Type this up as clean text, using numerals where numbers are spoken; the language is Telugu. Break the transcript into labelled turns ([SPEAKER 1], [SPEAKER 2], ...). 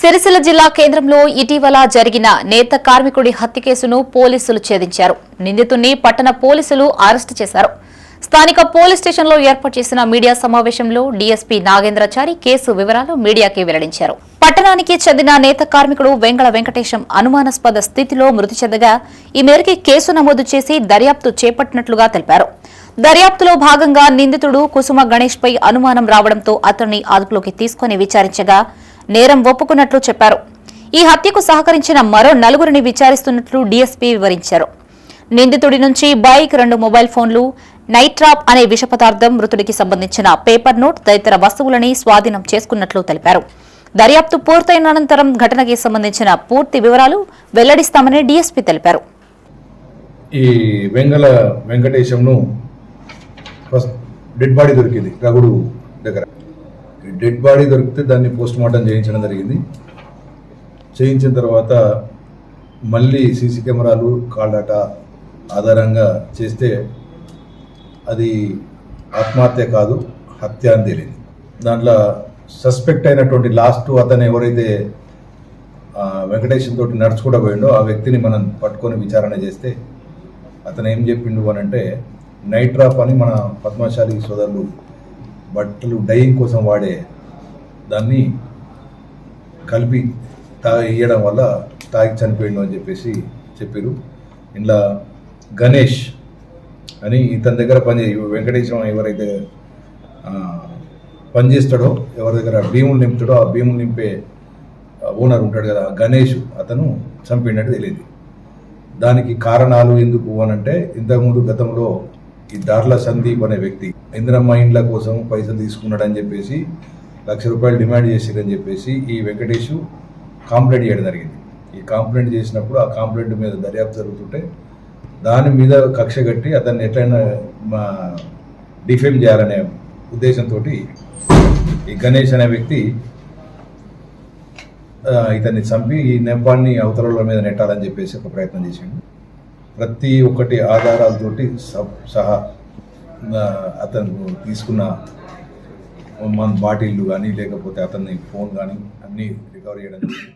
[SPEAKER 1] సిరిసిల్ల జిల్లా కేంద్రంలో ఇటీవల జరిగిన నేత కార్మికుడి హత్య కేసును పోలీసులు ఛేదించారు. నిందితుడిని పట్టణ పోలీసులు అరెస్టు చేశారు. స్థానిక పోలీస్ స్టేషన్లో ఏర్పాటు చేసిన మీడియా సమావేశంలో డీఎస్పీ నాగేంద్రచారి కేసు వివరాలు మీడియాకి వెల్లడించారు. పట్టణానికి చెందిన నేత కార్మికుడు వెంగళ వెంకటేశం అనుమానాస్పద స్థితిలో మృతి చెందగా ఈ మేరకు కేసు నమోదు చేసి దర్యాప్తు చేపట్టినట్లుగా తెలిపారు. దర్యాప్తులో భాగంగా నిందితుడు కుసుమ గణేష్ పై అనుమానం రావడంతో అతన్ని అదుపులోకి తీసుకుని విచారించగా నేరం ఒప్పుకున్నట్లు చెప్పారు. ఈ హత్యకు సహకరించిన మరో నలుగురిని విచారిస్తున్నట్లు డీఎస్పీ వివరించారు. నిందితుడి నుంచి బైక్, 2 మొబైల్ ఫోన్లు, నైట్రాప్ అనే విష పదార్థం, మృతుడికి సంబంధించిన పేపర్ నోట్ తదితర వస్తువులని స్వాధీనం చేసుకున్నట్లు తెలిపారు. దర్యాప్తు పూర్తయిన అనంతరం ఘటనకి సంబంధించిన పూర్తి వివరాలు వెల్లడిస్తామని డీఎస్పీ తెలిపారు.
[SPEAKER 2] ఈ వెంగళ వెంకటేశంను ఫస్ట్ డెడ్ బాడీ దొరికింది రగుడు దగ్గర. డెడ్ బాడీ దొరికితే దాన్ని పోస్ట్ మార్టం చేయించడం జరిగింది. చేయించిన తర్వాత మళ్ళీ సీసీ కెమెరాలు, కాల్ డేటా ఆధారంగా చేస్తే అది ఆత్మహత్య కాదు, హత్య అని తేలింది. దాంట్లో సస్పెక్ట్ అయినటువంటి లాస్ట్ అతను ఎవరైతే వెంకటేశం తోటి నడుచుకుంటూ పోయిండో ఆ వ్యక్తిని మనం పట్టుకొని విచారణ చేస్తే అతను ఏం చెప్పిండు అని అంటే, నైట్రాప్ అని మన పద్మశాలి సోదరులు బట్టలు డైయింగ్ కోసం వాడే దాన్ని కలిపి ఇవ్వడం వల్ల తాగి చనిపోయిండు అని చెప్పేసి చెప్పారు. ఇంట్లో గణేష్ అని ఇతని దగ్గర వెంకటేశం ఎవరైతే పనిచేస్తాడో, ఎవరి దగ్గర భీములు నింపుతాడో ఆ భీములు నింపే ఓనర్ ఉంటాడు కదా గణేష్, అతను చంపినట్టు తెలియదు. దానికి కారణాలు ఎందుకు అనంటే, ఇంతకుముందు గతంలో ఈ దార్ల సందీప్ అనే వ్యక్తి ఇందిరమ్మ ఇండ్ల కోసం పైసలు తీసుకున్నాడని చెప్పేసి ₹1,00,000 డిమాండ్ చేసిరని చెప్పేసి ఈ వెంకటేష్ కంప్లైంట్ చేయడం జరిగింది. ఈ కంప్లైంట్ చేసినప్పుడు ఆ కంప్లైంట్ మీద దర్యాప్తు జరుగుతుంటే దాని మీద కక్ష కట్టి అతన్ని ఎట్లయినా డిఫేమ్ చేయాలనే ఉద్దేశంతో ఈ గణేష్ అనే వ్యక్తి ఇతన్ని చంపి ఈ నెపాన్ని అవతల మీద నెట్టాలని చెప్పేసి ఒక ప్రయత్నం చేసిండు. ప్రతి ఒక్కటి ఆధారాలతోటి సహా అతను తీసుకున్న మన బాటిళ్ళు కానీ లేకపోతే అతన్ని ఫోన్ కానీ అన్నీ రికవరీ చేయడం జరిగింది.